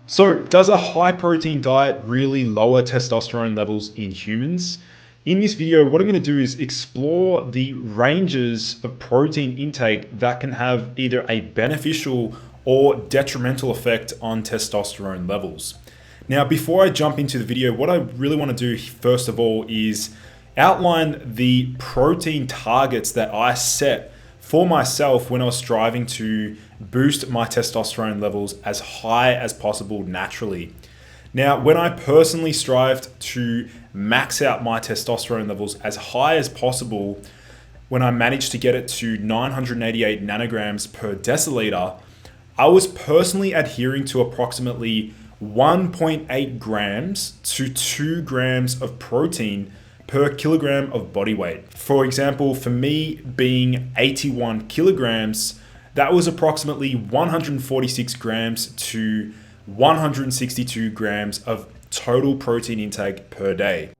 So, does a high protein diet really lower testosterone levels in humans? In this video, what I'm going to do is explore the ranges of protein intake that can have either a beneficial or detrimental effect on testosterone levels. Now, before I jump into the video, what I really want to do first of all is outline the protein targets that I set for myself when I was striving to boost my testosterone levels as high as possible naturally. Now, when I personally strived to max out my testosterone levels as high as possible, when I managed to get it to 988 nanograms per deciliter, I was personally adhering to approximately 1.8 grams to 2 grams of protein per kilogram of body weight. For example, for me being 81 kilograms, that was approximately 146 grams to 162 grams of total protein intake per day.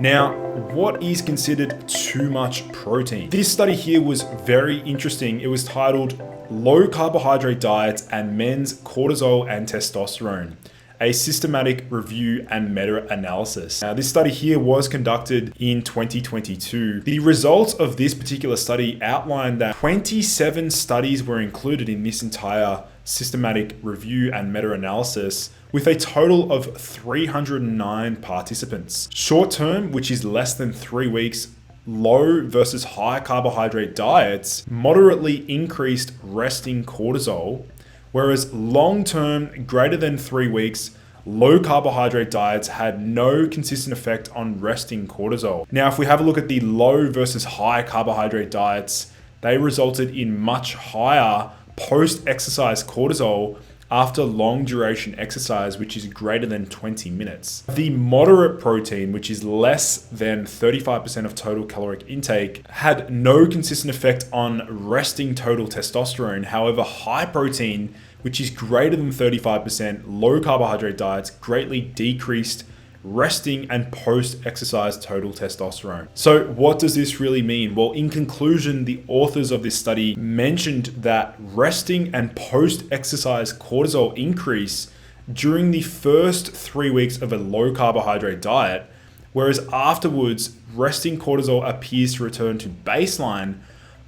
Now, what is considered too much protein? This study here was very interesting. It was titled Low Carbohydrate Diets and Men's Cortisol and Testosterone, a systematic review and meta-analysis. Now, this study here was conducted in 2022. The results of this particular study outlined that 27 studies were included in this entire systematic review and meta-analysis, with a total of 309 participants. Short term, which is less than 3 weeks, low versus high carbohydrate diets moderately increased resting cortisol, whereas long-term, greater than 3 weeks, low carbohydrate diets had no consistent effect on resting cortisol. Now, if we have a look at the low versus high carbohydrate diets, they resulted in much higher post-exercise cortisol after long duration exercise, which is greater than 20 minutes. The moderate protein, which is less than 35% of total caloric intake, had no consistent effect on resting total testosterone. However, high protein, which is greater than 35%, low carbohydrate diets greatly decreased resting and post-exercise total testosterone. So what does this really mean? Well, in conclusion, the authors of this study mentioned that resting and post-exercise cortisol increase during the first 3 weeks of a low carbohydrate diet, whereas afterwards, resting cortisol appears to return to baseline,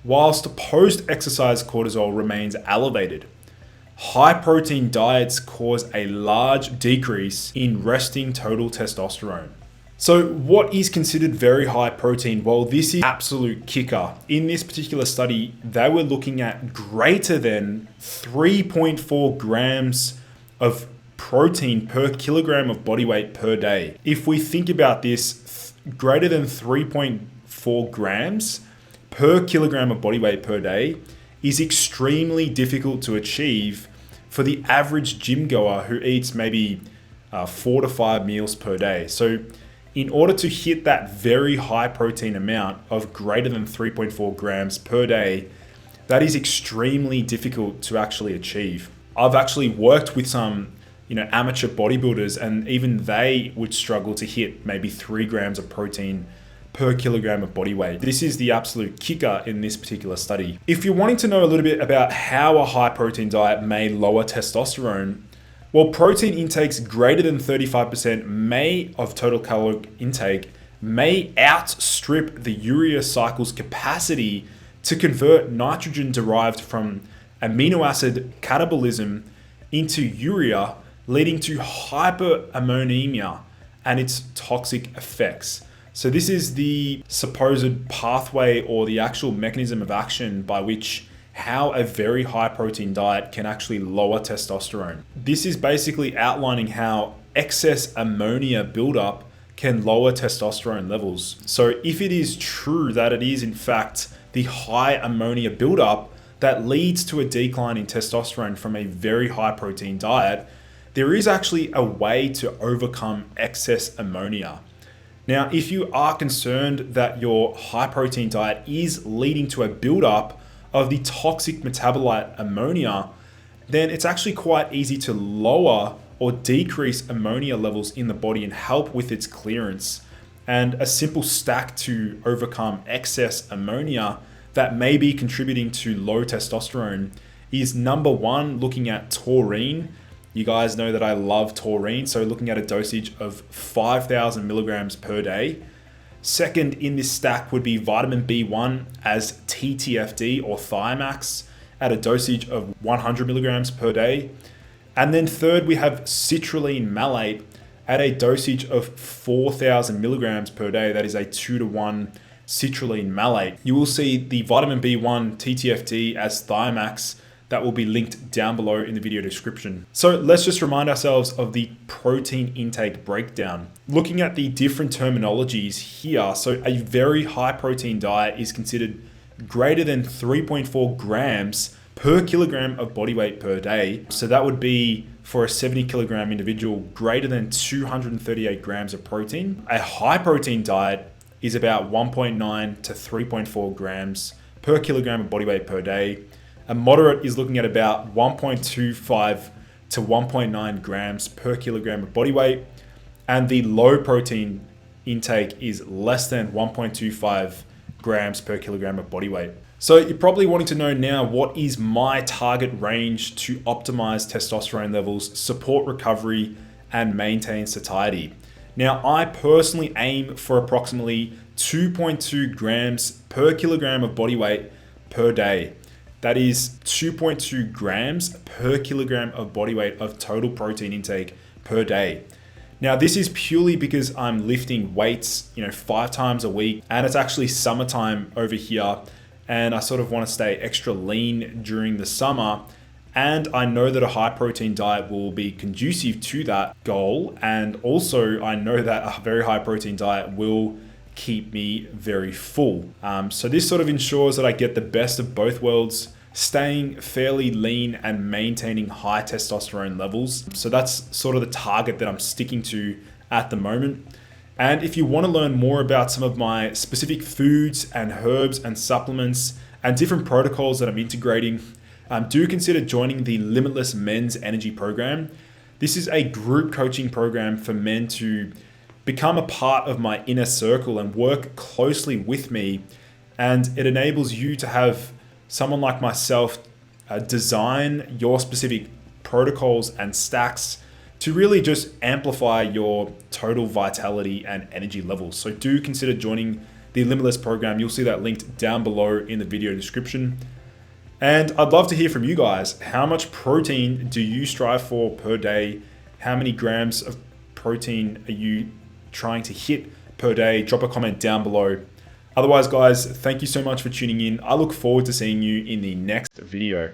whilst post-exercise cortisol remains elevated. High protein diets cause a large decrease in resting total testosterone. So what is considered very high protein? Well, this is absolute kicker. In this particular study, they were looking at greater than 3.4 grams of protein per kilogram of body weight per day. If we think about this, greater than 3.4 grams per kilogram of body weight per day is extremely difficult to achieve for the average gym goer who eats maybe 4 to 5 meals per day. So in order to hit that very high protein amount of greater than 3.4 grams per day, that is extremely difficult to actually achieve. I've actually worked with some amateur bodybuilders, and even they would struggle to hit maybe 3 grams of protein per kilogram of body weight. This is the absolute kicker in this particular study. If you're wanting to know a little bit about how a high protein diet may lower testosterone, well, protein intakes greater than 35% of total caloric intake may outstrip the urea cycle's capacity to convert nitrogen derived from amino acid catabolism into urea, leading to hyperammonemia and its toxic effects. So this is the supposed pathway or the actual mechanism of action by which how a very high protein diet can actually lower testosterone. This is basically outlining how excess ammonia buildup can lower testosterone levels. So if it is true that it is in fact the high ammonia buildup that leads to a decline in testosterone from a very high protein diet, there is actually a way to overcome excess ammonia. Now, if you are concerned that your high protein diet is leading to a buildup of the toxic metabolite ammonia, then it's actually quite easy to lower or decrease ammonia levels in the body and help with its clearance. And a simple stack to overcome excess ammonia that may be contributing to low testosterone is number one, looking at taurine. You guys know that I love taurine, so looking at a dosage of 5,000 milligrams per day. Second in this stack would be vitamin B1 as TTFD or Thiamax at a dosage of 100 milligrams per day. And then third, we have citrulline malate at a dosage of 4,000 milligrams per day. That is a 2-to-1 citrulline malate. You will see the vitamin B1 TTFD as Thiamax. That will be linked down below in the video description. So let's just remind ourselves of the protein intake breakdown. Looking at the different terminologies here, so a very high protein diet is considered greater than 3.4 grams per kilogram of body weight per day. So that would be for a 70 kilogram individual, greater than 238 grams of protein. A high protein diet is about 1.9 to 3.4 grams per kilogram of body weight per day. A moderate is looking at about 1.25 to 1.9 grams per kilogram of body weight. And the low protein intake is less than 1.25 grams per kilogram of body weight. So you're probably wanting to know now, what is my target range to optimize testosterone levels, support recovery, and maintain satiety? Now, I personally aim for approximately 2.2 grams per kilogram of body weight per day. That is 2.2 grams per kilogram of body weight of total protein intake per day. Now, this is purely because I'm lifting weights, 5 times a week, and it's actually summertime over here, and I sort of want to stay extra lean during the summer. And I know that a high protein diet will be conducive to that goal. And also I know that a very high protein diet will keep me very full. So this sort of ensures that I get the best of both worlds, staying fairly lean and maintaining high testosterone levels. So that's sort of the target that I'm sticking to at the moment. And if you want to learn more about some of my specific foods and herbs and supplements and different protocols that I'm integrating, do consider joining the Limitless Men's Energy Program. This is a group coaching program for men to become a part of my inner circle and work closely with me. And it enables you to have someone like myself design your specific protocols and stacks to really just amplify your total vitality and energy levels. So do consider joining the Limitless program. You'll see that linked down below in the video description. And I'd love to hear from you guys. How much protein do you strive for per day? How many grams of protein are you trying to hit per day? Drop a comment down below. Otherwise, guys, thank you so much for tuning in. I look forward to seeing you in the next video.